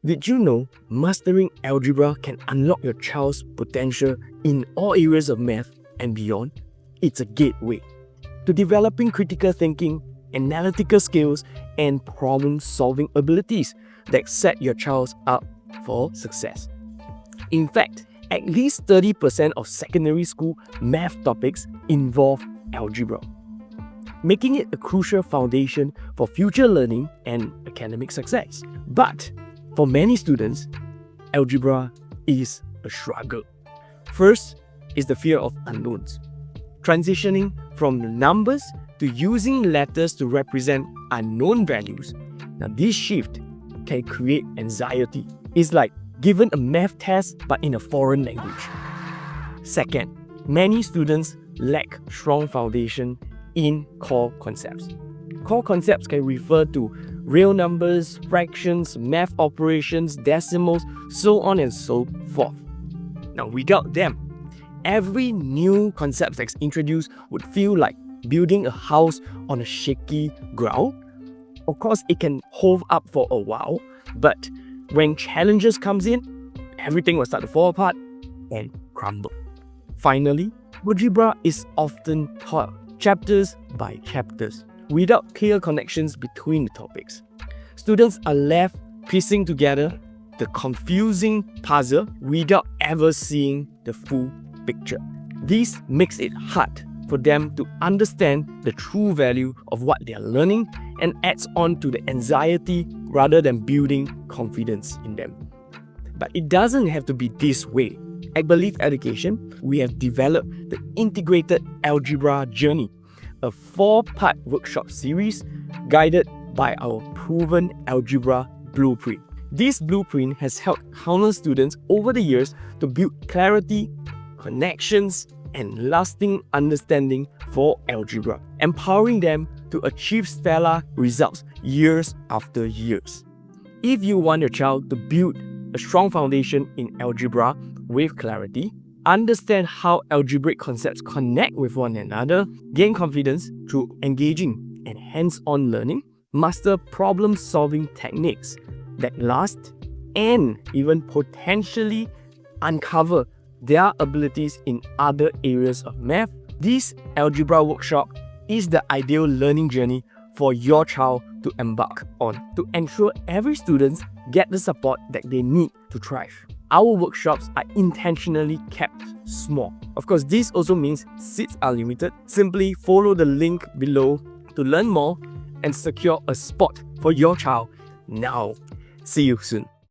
Did you know mastering algebra can unlock your child's potential in all areas of math and beyond? It's a gateway to developing critical thinking, analytical skills, and problem-solving abilities that set your child up for success. In fact, at least 30% of secondary school math topics involve algebra, making it a crucial foundation for future learning and academic success. But for many students, algebra is a struggle. First is the fear of unknowns. Transitioning from numbers to using letters to represent unknown values. Now, this shift can create anxiety. It's like given a math test but in a foreign language. Second, many students lack strong foundation in core concepts. Core concepts can refer to real numbers, fractions, math operations, decimals, so on and so forth. Now, without them, every new concept that's introduced would feel like building a house on a shaky ground. Of course, it can hold up for a while, but when challenges comes in, everything will start to fall apart and crumble. Finally, algebra is often taught chapters by chapters, without clear connections between the topics. Students are left piecing together the confusing puzzle without ever seeing the full picture. This makes it hard for them to understand the true value of what they are learning and adds on to the anxiety rather than building confidence in them. But it doesn't have to be this way. At Berleaf Education, we have developed the Integrated Algebra Journey, a 4-part workshop series guided by our proven Algebra Blueprint. This blueprint has helped countless students over the years to build clarity, connections, and lasting understanding for algebra, empowering them to achieve stellar results years after years. If you want your child to build a strong foundation in algebra with clarity, understand how algebraic concepts connect with one another, gain confidence through engaging and hands-on learning, master problem-solving techniques that last, and even potentially uncover their abilities in other areas of math, this Algebra Workshop is the ideal learning journey for your child to embark on to ensure every student get the support that they need to thrive. Our workshops are intentionally kept small. Of course, this also means seats are limited. Simply follow the link below to learn more and secure a spot for your child now. See you soon.